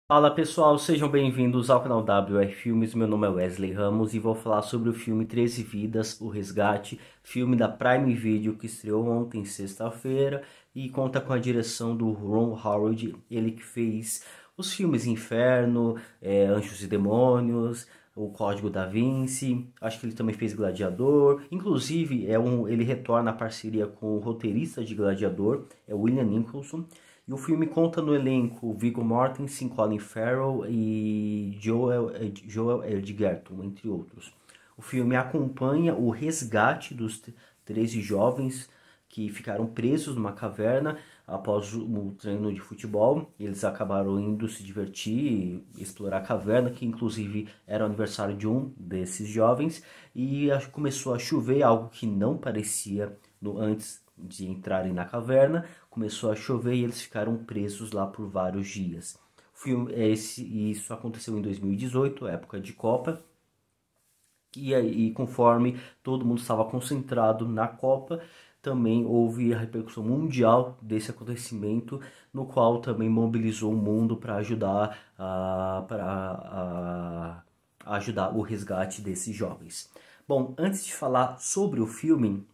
Fala pessoal, sejam bem-vindos ao canal WR Filmes. Meu nome é Wesley Ramos e vou falar sobre o filme 13 Vidas, O Resgate, filme da Prime Video que estreou ontem, sexta-feira, e conta com a direção do Ron Howard, ele que fez os filmes Inferno, Anjos e Demônios, O Código da Vinci, acho que ele também fez Gladiador, inclusive ele retorna a parceria com o roteirista de Gladiador, é William Nicholson. E o filme conta no elenco Viggo Mortensen, Colin Farrell e Joel Edgerton, entre outros. O filme acompanha o resgate dos 13 jovens que ficaram presos numa caverna após o treino de futebol. Eles acabaram indo se divertir e explorar a caverna, que inclusive era o aniversário de um desses jovens, e começou a chover, algo que não parecia antes de entrarem na caverna. Começou a chover e eles ficaram presos lá por vários dias. Isso aconteceu em 2018, época de Copa, e conforme todo mundo estava concentrado na Copa, também houve a repercussão mundial desse acontecimento, no qual também mobilizou o mundo para ajudar o resgate desses jovens. Bom, antes de falar sobre o filme,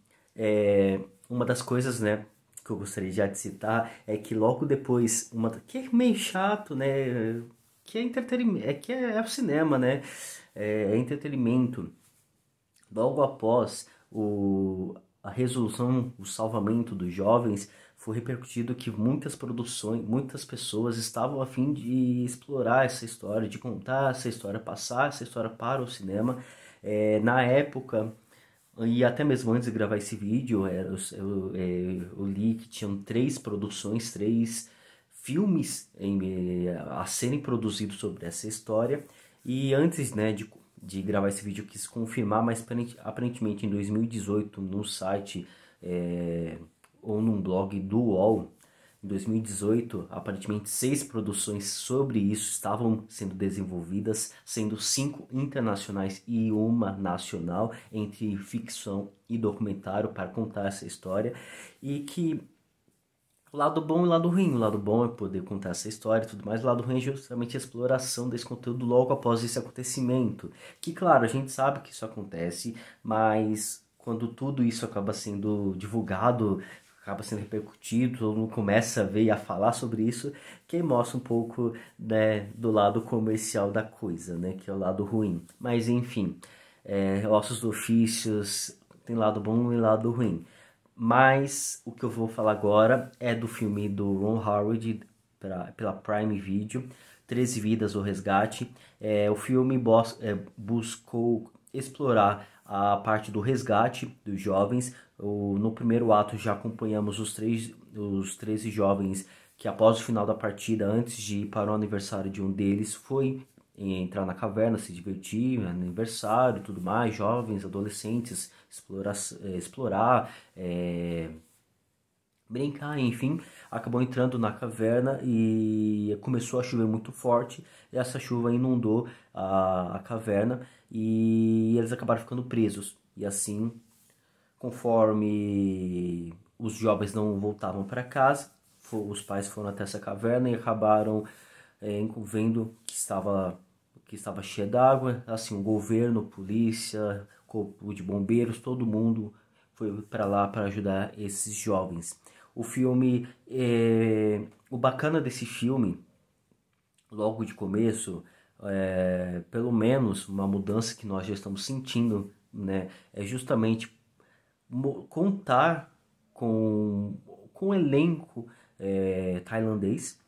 uma das coisas, né, que eu gostaria já de citar é que logo depois, que é meio chato, né, que é entretenimento, é o cinema, né, é entretenimento. Logo após a resolução, o salvamento dos jovens, foi repercutido que muitas produções, muitas pessoas estavam a fim de explorar essa história, de contar essa história, passar essa história para o cinema. Na época, e até mesmo antes de gravar esse vídeo, eu li que tinham três produções, três filmes a serem produzidos sobre essa história. E antes, né, de gravar esse vídeo, eu quis confirmar, mas aparentemente em 2018, no site ou num blog do UOL, em 2018, aparentemente 6 produções sobre isso estavam sendo desenvolvidas, sendo 5 internacionais e uma nacional, entre ficção e documentário, para contar essa história. E que lado bom e lado ruim. O lado bom é poder contar essa história e tudo mais. O lado ruim é justamente a exploração desse conteúdo logo após esse acontecimento. Que, claro, a gente sabe que isso acontece, mas quando tudo isso acaba sendo divulgado, acaba sendo repercutido, todo mundo começa a ver e a falar sobre isso, que mostra um pouco, né, do lado comercial da coisa, né, que é o lado ruim. Mas, enfim, ossos do ofícios tem lado bom e lado ruim. Mas o que eu vou falar agora é do filme do Ron Howard pela Prime Video, 13 Vidas, O Resgate. O filme buscou explorar a parte do resgate dos jovens. No primeiro ato já acompanhamos os 13 jovens que, após o final da partida, antes de ir para o aniversário de um deles, foi entrar na caverna, se divertir, aniversário e tudo mais, jovens, adolescentes, explorar, brincar, enfim. Acabou entrando na caverna e começou a chover muito forte, e essa chuva inundou a caverna e eles acabaram ficando presos. E assim, conforme os jovens não voltavam para casa, os pais foram até essa caverna e acabaram vendo que estava cheia d'água. Assim, o governo, polícia, corpo de bombeiros, todo mundo foi para lá para ajudar esses jovens. O filme, o bacana desse filme, logo de começo, pelo menos uma mudança que nós já estamos sentindo, né, é justamente contar com um elenco tailandês.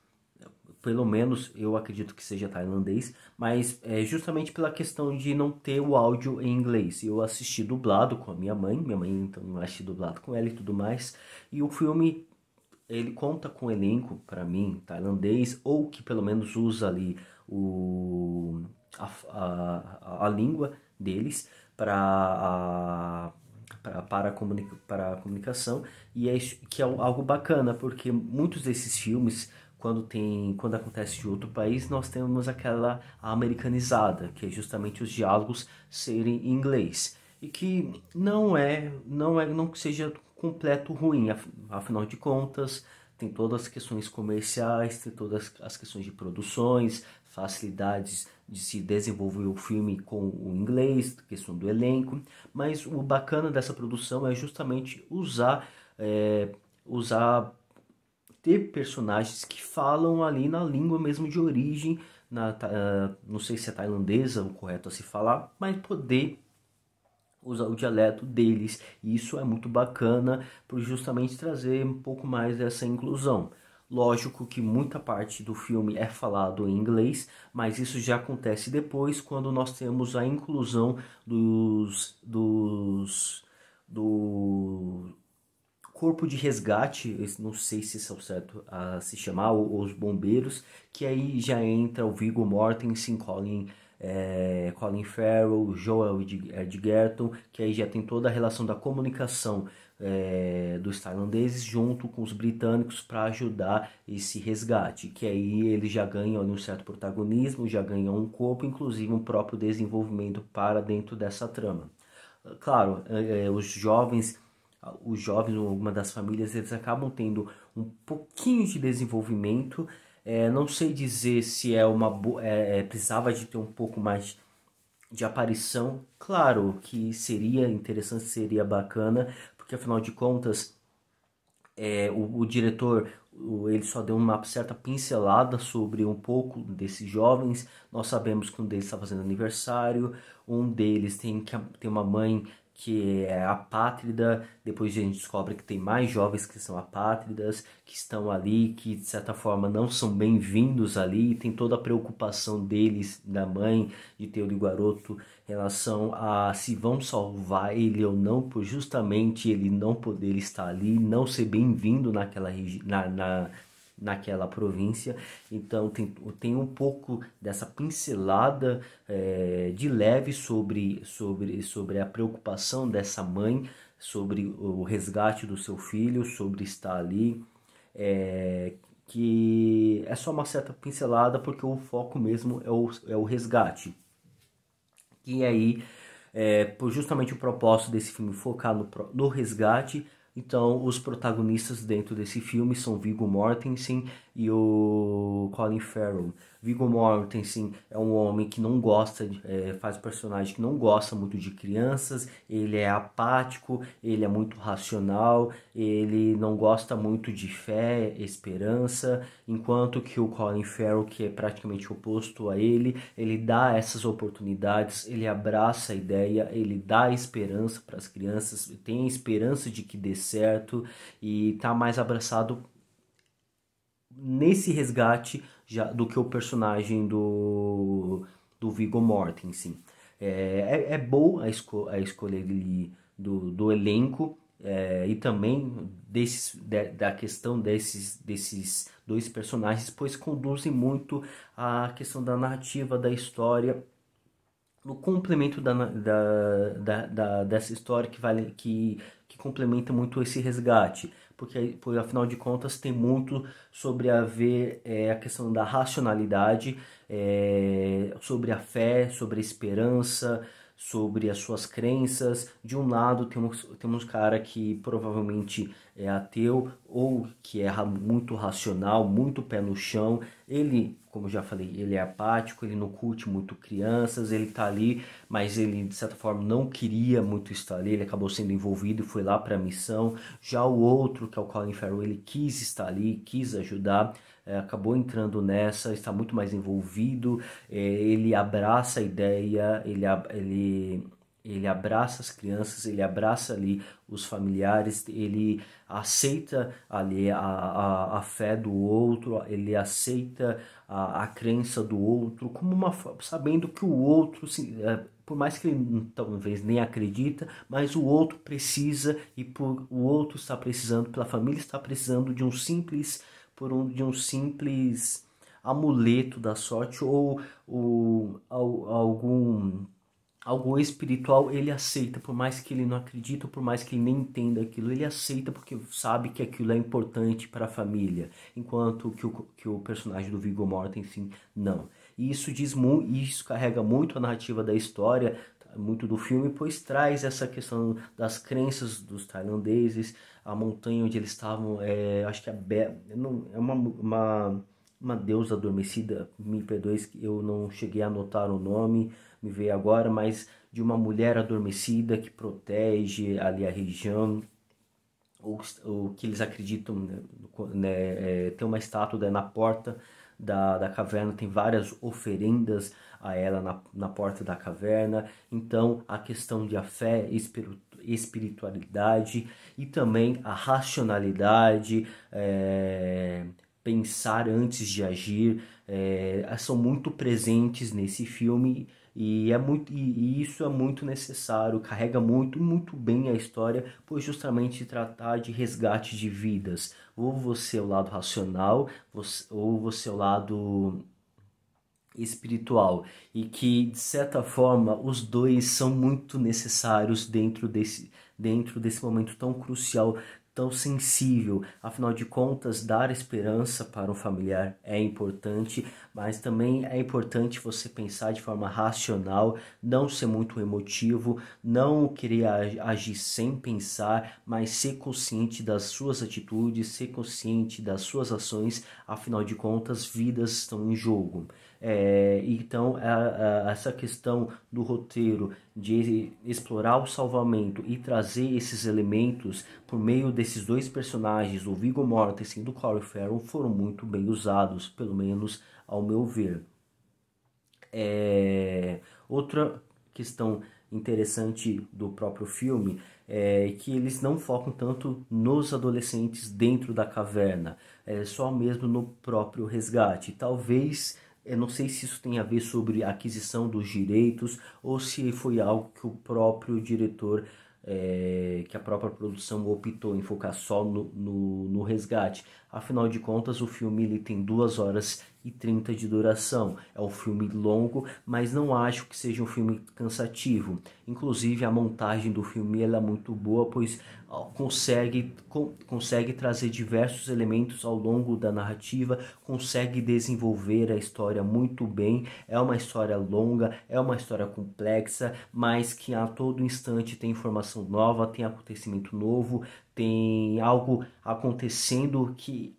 Pelo menos eu acredito que seja tailandês, mas é justamente pela questão de não ter o áudio em inglês. Eu assisti dublado com a minha mãe então assisti dublado com ela e tudo mais, e o filme ele conta com um elenco, para mim, tailandês, ou que pelo menos usa ali a língua deles para a comunicação, e é isso que é algo bacana, porque muitos desses filmes, quando acontece de outro país, nós temos aquela americanizada, que é justamente os diálogos serem em inglês, e que não que seja completo ruim, afinal de contas tem todas as questões comerciais, tem todas as questões de produções, facilidades de se desenvolver o filme com o inglês, questão do elenco, mas o bacana dessa produção é justamente usar ter personagens que falam ali na língua mesmo de origem, não sei se é tailandesa o correto a se falar, mas poder usar o dialeto deles. E isso é muito bacana por justamente trazer um pouco mais dessa inclusão. Lógico que muita parte do filme é falado em inglês, mas isso já acontece depois quando nós temos a inclusão do corpo de resgate, não sei se isso é o certo a se chamar, os bombeiros, que aí já entra o Viggo Mortensen, Colin Farrell, Joel Edgerton, que aí já tem toda a relação da comunicação dos tailandeses junto com os britânicos para ajudar esse resgate, que aí eles já ganham um certo protagonismo, já ganham um corpo, inclusive um próprio desenvolvimento para dentro dessa trama. Claro, os jovens ou alguma das famílias, eles acabam tendo um pouquinho de desenvolvimento. Não sei dizer se precisava de ter um pouco mais de aparição. Claro que seria interessante, seria bacana, porque afinal de contas o diretor ele só deu uma certa pincelada sobre um pouco desses jovens. Nós sabemos que um deles está fazendo aniversário, um deles tem uma mãe que é apátrida, depois a gente descobre que tem mais jovens que são apátridas, que estão ali, que de certa forma não são bem-vindos ali, tem toda a preocupação deles, da mãe, de ter o garoto, em relação a se vão salvar ele ou não, por justamente ele não poder estar ali, não ser bem-vindo naquela província. Então tem um pouco dessa pincelada de leve sobre a preocupação dessa mãe, sobre o resgate do seu filho, sobre estar ali, que é só uma certa pincelada porque o foco mesmo é o resgate. E aí, por justamente o propósito desse filme focar no resgate, então os protagonistas dentro desse filme são Viggo Mortensen e o Colin Farrell. Viggo Mortensen é um homem que não gosta, faz um personagem que não gosta muito de crianças, ele é apático, ele é muito racional, ele não gosta muito de fé, esperança, enquanto que o Colin Farrell, que é praticamente oposto a ele dá essas oportunidades, ele abraça a ideia, ele dá esperança para as crianças, tem a esperança de que dê certo e tá mais abraçado nesse resgate já do que o personagem do Viggo Mortensen. É boa a escolha do elenco e também da questão desses dois personagens, pois conduzem muito a questão da narrativa, da história, no complemento dessa história que complementa muito esse resgate, porque afinal de contas tem muito sobre a ver a questão da racionalidade, sobre a fé, sobre a esperança, sobre as suas crenças. De um lado temos um cara que provavelmente é ateu ou que é muito racional, muito pé no chão. Ele, como eu já falei, ele é apático, ele não curte muito crianças, ele tá ali, mas ele de certa forma não queria muito estar ali, ele acabou sendo envolvido e foi lá para a missão. Já o outro, que é o Colin Farrell, ele quis estar ali, quis ajudar, acabou entrando nessa, está muito mais envolvido, ele abraça a ideia, ele abraça as crianças, ele abraça ali os familiares, ele aceita ali a fé do outro, ele aceita a crença do outro, sabendo que o outro, por mais que ele talvez nem acredita, mas o outro precisa o outro está precisando, pela família está precisando de um simples amuleto da sorte ou algo espiritual. Ele aceita, por mais que ele não acredite, por mais que ele nem entenda aquilo, ele aceita porque sabe que aquilo é importante para a família, enquanto que o personagem do Viggo Mortensen não. E isso carrega muito a narrativa da história, muito do filme, pois traz essa questão das crenças dos tailandeses, a montanha onde eles estavam, acho que não, é uma deusa adormecida, me perdoe que eu não cheguei a anotar o nome, me veio agora, mas de uma mulher adormecida que protege ali a região, ou que eles acreditam, né, tem uma estátua na porta da caverna, tem várias oferendas a ela na porta da caverna. Então a questão de a fé, espiritualidade e também a racionalidade, pensar antes de agir, são muito presentes nesse filme e isso é muito necessário, carrega muito bem a história, pois justamente tratar de resgate de vidas, ou você é o lado racional, ou você é o lado espiritual, e que de certa forma os dois são muito necessários dentro desse momento tão crucial, tão sensível. Afinal de contas, dar esperança para um familiar é importante, mas também é importante você pensar de forma racional, não ser muito emotivo, não querer agir sem pensar, mas ser consciente das suas atitudes, ser consciente das suas ações. Afinal de contas, vidas estão em jogo. Então, essa questão do roteiro de explorar o salvamento e trazer esses elementos por meio desses dois personagens, o Viggo Mortensen e do Colin Farrell, foram muito bem usados, pelo menos ao meu ver. Outra questão interessante do próprio filme é que eles não focam tanto nos adolescentes dentro da caverna, só mesmo no próprio resgate. Talvez, eu não sei se isso tem a ver sobre a aquisição dos direitos ou se foi algo que o próprio diretor, que a própria produção optou em focar só no resgate. Afinal de contas, o filme ele tem 2 horas e 30 de duração. É um filme longo, mas não acho que seja um filme cansativo. Inclusive, a montagem do filme ela é muito boa, pois consegue trazer diversos elementos ao longo da narrativa, consegue desenvolver a história muito bem. É uma história longa, é uma história complexa, mas que a todo instante tem informação nova, tem acontecimento novo, tem algo acontecendo que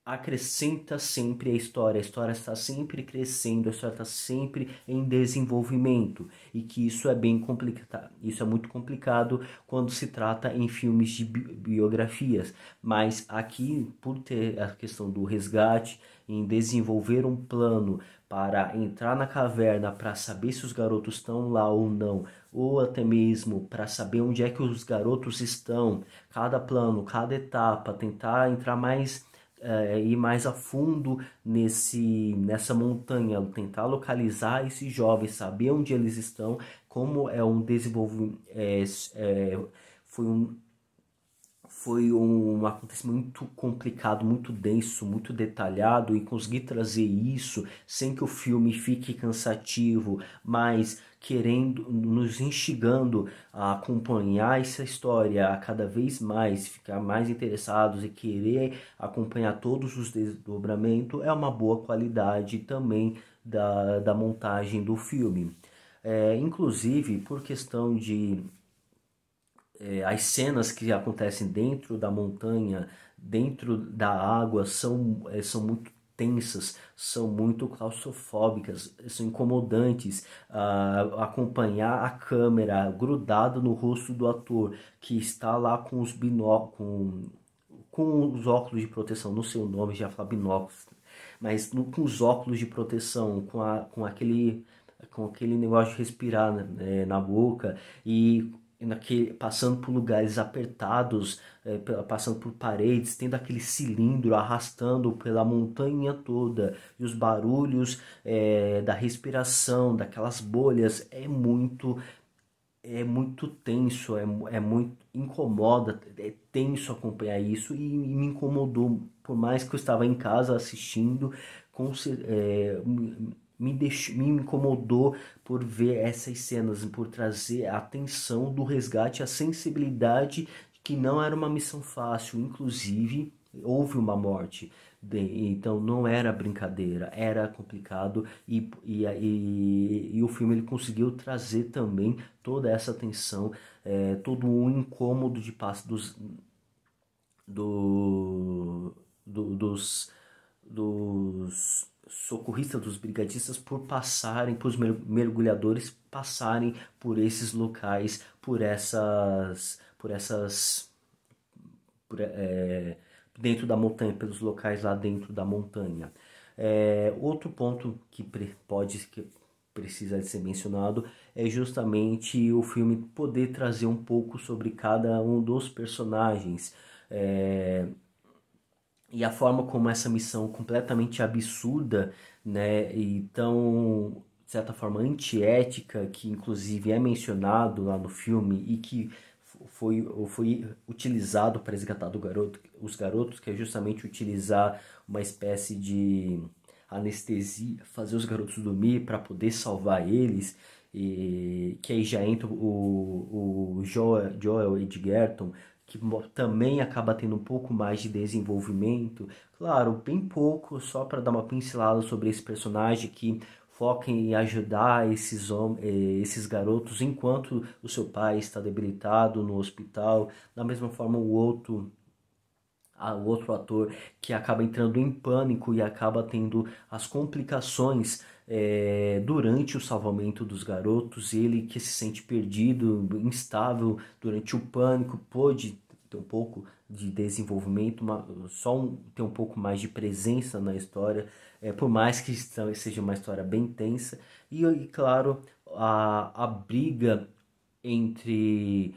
acrescenta sempre a história está sempre crescendo, a história está sempre em desenvolvimento, e que isso é bem complicado, isso é muito complicado quando se trata em filmes de biografias, mas aqui, por ter a questão do resgate, em desenvolver um plano para entrar na caverna para saber se os garotos estão lá ou não, ou até mesmo para saber onde é que os garotos estão, cada plano, cada etapa, tentar entrar mais, ir mais a fundo nessa montanha, tentar localizar esses jovens, saber onde eles estão, como é um desenvolvimento, foi um acontecimento muito complicado, muito denso, muito detalhado, e conseguir trazer isso sem que o filme fique cansativo, mas querendo, nos instigando a acompanhar essa história a cada vez mais, ficar mais interessados e querer acompanhar todos os desdobramentos, é uma boa qualidade também da montagem do filme. Inclusive, por questão de as cenas que acontecem dentro da montanha, dentro da água, são muito tensas, são muito claustrofóbicas, são incomodantes. Acompanhar a câmera grudada no rosto do ator que está lá com os com os óculos de proteção, no seu nome já fala binóculos, mas com os óculos de proteção, com aquele negócio de respirar, né, na boca, e passando por lugares apertados, passando por paredes, tendo aquele cilindro arrastando pela montanha toda, e os barulhos da respiração, daquelas bolhas, é muito tenso, é muito incomoda, é tenso acompanhar isso, e me incomodou, por mais que eu estava em casa assistindo, me incomodou por ver essas cenas, por trazer a atenção do resgate, a sensibilidade, que não era uma missão fácil, inclusive houve uma morte. Então não era brincadeira, era complicado e o filme ele conseguiu trazer também toda essa tensão, todo o incômodo de passo do, dos socorristas, dos brigadistas, por passarem, por os mergulhadores passarem por esses locais, dentro da montanha, pelos locais lá dentro da montanha. Outro ponto que precisa de ser mencionado é justamente o filme poder trazer um pouco sobre cada um dos personagens. E a forma como essa missão completamente absurda, né, e tão, de certa forma, antiética, que inclusive é mencionado lá no filme e que foi utilizado para resgatar os garotos, que é justamente utilizar uma espécie de anestesia, fazer os garotos dormir para poder salvar eles, e que aí já entra o Joel Edgerton, que também acaba tendo um pouco mais de desenvolvimento, claro, bem pouco, só para dar uma pincelada sobre esse personagem que foca em ajudar esses garotos enquanto o seu pai está debilitado no hospital. Da mesma forma, o outro ator que acaba entrando em pânico e acaba tendo as complicações durante o salvamento dos garotos, ele que se sente perdido, instável durante o pânico, pôde ter um pouco de desenvolvimento, ter um pouco mais de presença na história, por mais que seja uma história bem tensa, e claro, a briga entre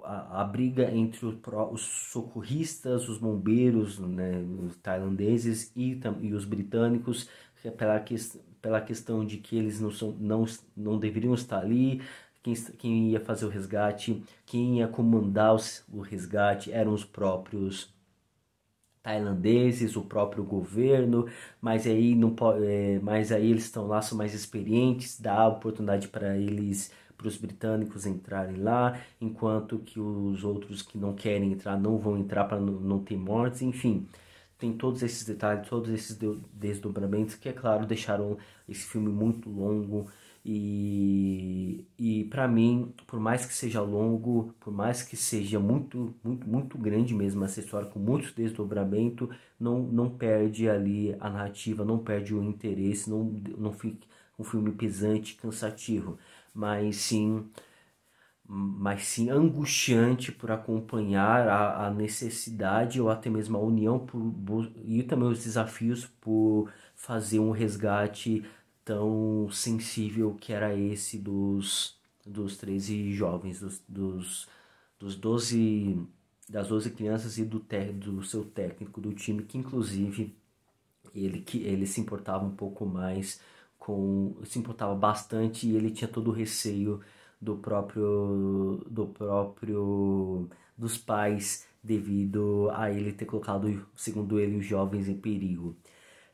a briga entre os socorristas, os bombeiros, né, os tailandeses e os britânicos, pela questão de que eles não deveriam estar ali, quem ia fazer o resgate, quem ia comandar o resgate eram os próprios tailandeses, o próprio governo, mas aí não mas aí eles estão lá, são mais experientes, dá oportunidade para os britânicos entrarem lá, enquanto que os outros que não querem entrar não vão entrar para não ter mortes, enfim. Tem todos esses detalhes, todos esses desdobramentos que, é claro, deixaram esse filme muito longo. E para mim, por mais que seja longo, por mais que seja muito, muito, muito grande mesmo essa história, com muitos desdobramentos, não perde ali a narrativa, não perde o interesse, não fica um filme pesante, cansativo, mas sim angustiante por acompanhar a necessidade ou até mesmo a união e também os desafios por fazer um resgate tão sensível que era esse dos 13 jovens, dos 12, das 12 crianças e do seu técnico do time, que inclusive ele se importava um pouco mais se importava bastante e ele tinha todo o receio dos pais devido a ele ter colocado, segundo ele, os jovens em perigo.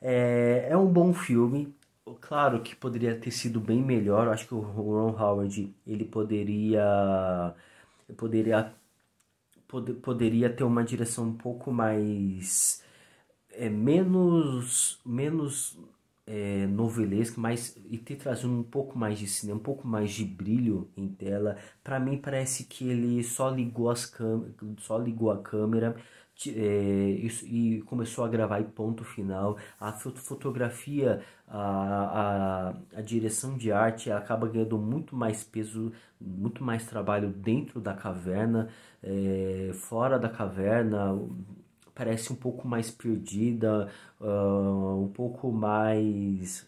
É um bom filme. Claro que poderia ter sido bem melhor. Eu acho que o Ron Howard ele poderia, poderia ter uma direção um pouco mais menos novelesco, e ter trazido um pouco mais de cinema, um pouco mais de brilho em tela. Para mim parece que ele só ligou a câmera e começou a gravar e ponto final. A fotografia, a direção de arte acaba ganhando muito mais peso, muito mais trabalho dentro da caverna, fora da caverna parece um pouco mais perdida, um pouco mais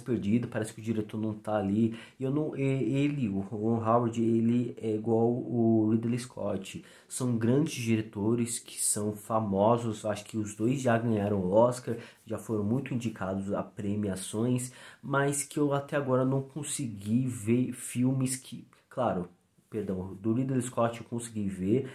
perdido, parece que o diretor não tá ali. E eu não, o Ron Howard, ele é igual o Ridley Scott. São grandes diretores que são famosos, acho que os dois já ganharam o Oscar, já foram muito indicados a premiações, mas que eu até agora não consegui ver filmes que, claro, perdão, do Ridley Scott eu consegui ver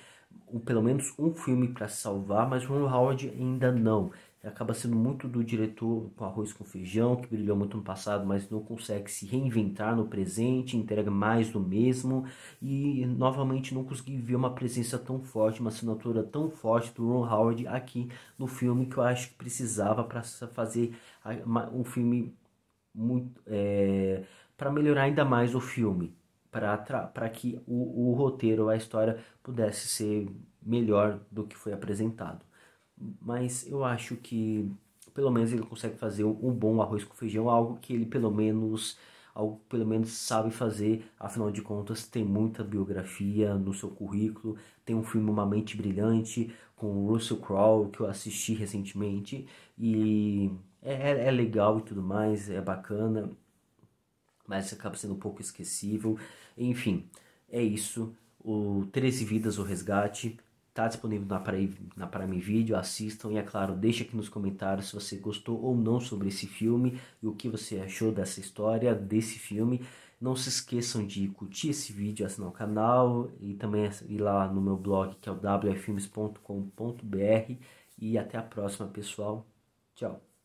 pelo menos um filme para salvar, mas o Ron Howard ainda não. acaba sendo muito do diretor com Arroz com Feijão, que brilhou muito no passado, mas não consegue se reinventar no presente, entrega mais do mesmo, e novamente não consegui ver uma presença tão forte, uma assinatura tão forte do Ron Howard aqui no filme, que eu acho que precisava para fazer um filme muito, para melhorar ainda mais o filme, para que o roteiro, a história pudesse ser melhor do que foi apresentado. Mas eu acho que pelo menos ele consegue fazer um bom arroz com feijão, algo que pelo menos sabe fazer. Afinal de contas, tem muita biografia no seu currículo. Tem um filme Uma Mente Brilhante com o Russell Crowe que eu assisti recentemente e é legal e tudo mais, é bacana, mas acaba sendo um pouco esquecível. Enfim, é isso. O 13 Vidas, o Resgate, está disponível na Prime Video, assistam e, é claro, deixe aqui nos comentários se você gostou ou não sobre esse filme e o que você achou dessa história, desse filme. Não se esqueçam de curtir esse vídeo, assinar o canal e também ir lá no meu blog, que é o wfilmes.com.br. E até a próxima, pessoal. Tchau!